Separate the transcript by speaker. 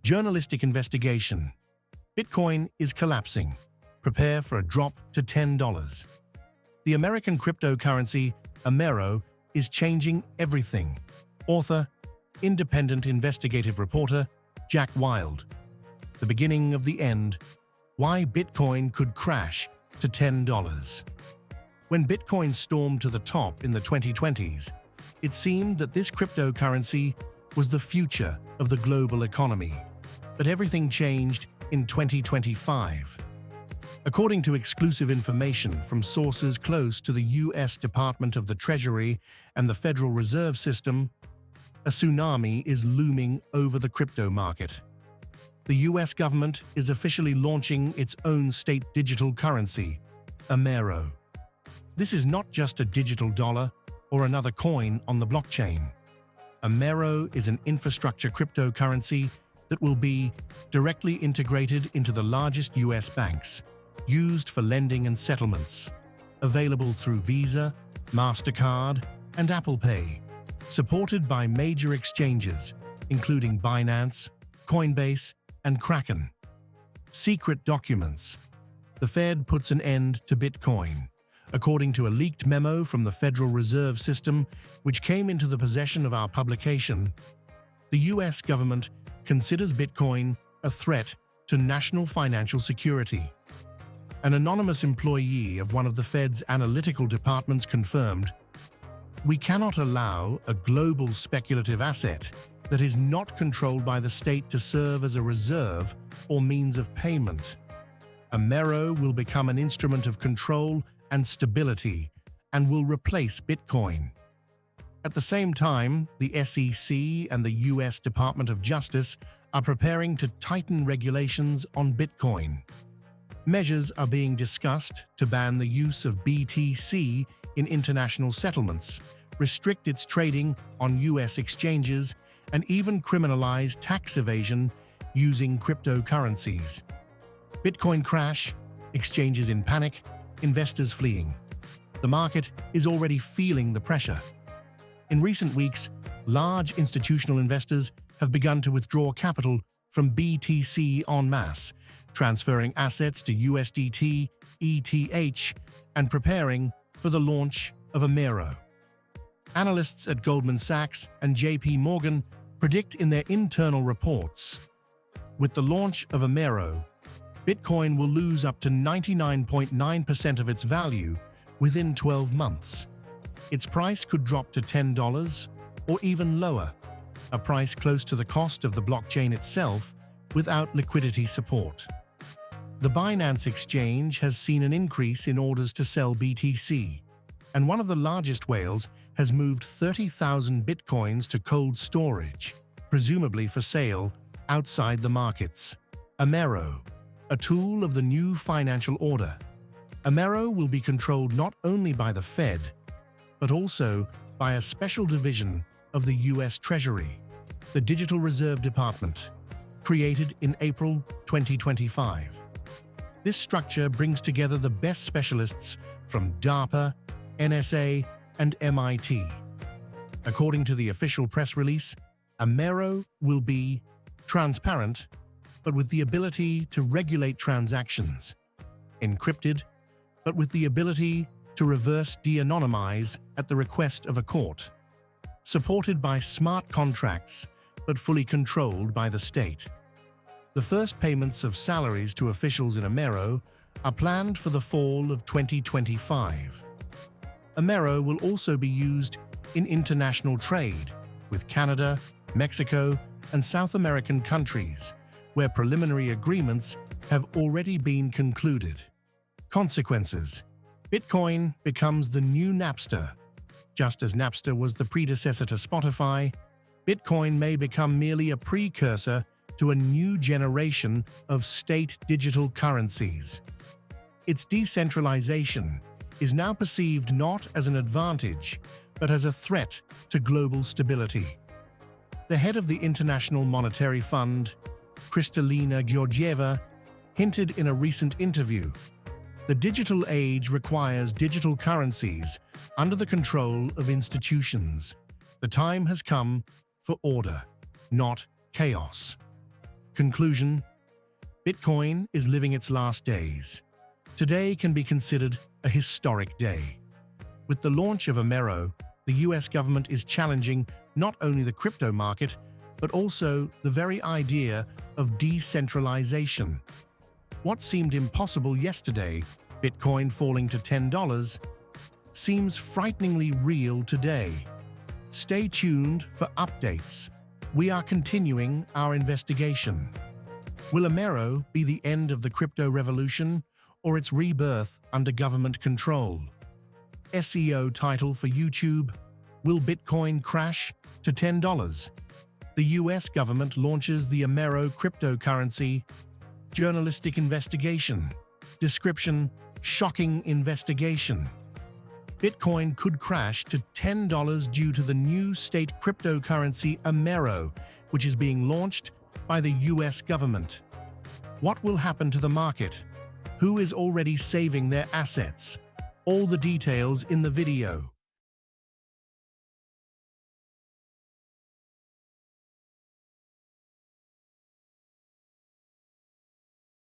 Speaker 1: Journalistic investigation. Bitcoin is collapsing. Prepare for a drop to $10. The American cryptocurrency, AMERO, is changing everything. Author, independent investigative reporter, Jack Wild. The beginning of the end. Why Bitcoin could crash to $10. When Bitcoin stormed to the top in the 2020s, it seemed that this cryptocurrency was the future of the global economy. But everything changed in 2025. According to exclusive information from sources close to the U.S. Department of the Treasury and the Federal Reserve System, a tsunami is looming over the crypto market. The U.S. government is officially launching its own state digital currency, AMERO. This is not just a digital dollar or another coin on the blockchain. AMERO is an infrastructure cryptocurrency that will be directly integrated into the largest U.S. banks, used for lending and settlements, available through Visa, MasterCard, and Apple Pay, supported by major exchanges, including Binance, Coinbase, and Kraken. Secret documents. The Fed puts an end to Bitcoin. According to a leaked memo from the Federal Reserve System, which came into the possession of our publication, the U.S. government considers Bitcoin a threat to national financial security. An anonymous employee of one of the Fed's analytical departments confirmed, "We cannot allow a global speculative asset that is not controlled by the state to serve as a reserve or means of payment. AMERO will become an instrument of control and stability and will replace Bitcoin." At the same time, the SEC and the U.S. Department of Justice are preparing to tighten regulations on Bitcoin. Measures are being discussed to ban the use of BTC in international settlements, restrict its trading on U.S. exchanges, and even criminalize tax evasion using cryptocurrencies. Bitcoin crash, exchanges in panic, investors fleeing. The market is already feeling the pressure. In recent weeks, large institutional investors have begun to withdraw capital from BTC en masse, transferring assets to USDT, ETH, and preparing for the launch of AMERO. Analysts at Goldman Sachs and JP Morgan predict in their internal reports, with the launch of AMERO, Bitcoin will lose up to 99.9% of its value within 12 months. Its price could drop to $10 or even lower, a price close to the cost of the blockchain itself without liquidity support. The Binance exchange has seen an increase in orders to sell BTC, and one of the largest whales has moved 30,000 bitcoins to cold storage, presumably for sale outside the markets. AMERO, a tool of the new financial order. AMERO will be controlled not only by the Fed, but also by a special division of the U.S. Treasury, the Digital Reserve Department, created in April 2025. This structure brings together the best specialists from DARPA, NSA, and MIT. According to the official press release, AMERO will be transparent, but with the ability to regulate transactions, encrypted, but with the ability to reverse de-anonymize at the request of a court, supported by smart contracts, but fully controlled by the state. The first payments of salaries to officials in AMERO are planned for the fall of 2025. AMERO will also be used in international trade with Canada, Mexico, and South American countries, where preliminary agreements have already been concluded. Consequences. Bitcoin becomes the new Napster. Just as Napster was the predecessor to Spotify, Bitcoin may become merely a precursor to a new generation of state digital currencies. Its decentralization is now perceived not as an advantage, but as a threat to global stability. The head of the International Monetary Fund, Kristalina Georgieva, hinted in a recent interview, "The digital age requires digital currencies under the control of institutions. The time has come for order, not chaos." Conclusion: Bitcoin is living its last days. Today can be considered a historic day. With the launch of AMERO, the US government is challenging not only the crypto market, but also the very idea of decentralization. What seemed impossible yesterday, Bitcoin falling to $10, seems frighteningly real today. Stay tuned for updates. We are continuing our investigation. Will AMERO be the end of the crypto revolution or its rebirth under government control? SEO title for YouTube: Will Bitcoin crash to $10? The US government launches the AMERO cryptocurrency. Journalistic investigation. Description: shocking investigation. Bitcoin could crash to $10 due to the new state cryptocurrency AMERO, which is being launched by the US government. What will happen to the market? Who is already saving their assets? All the details in the video.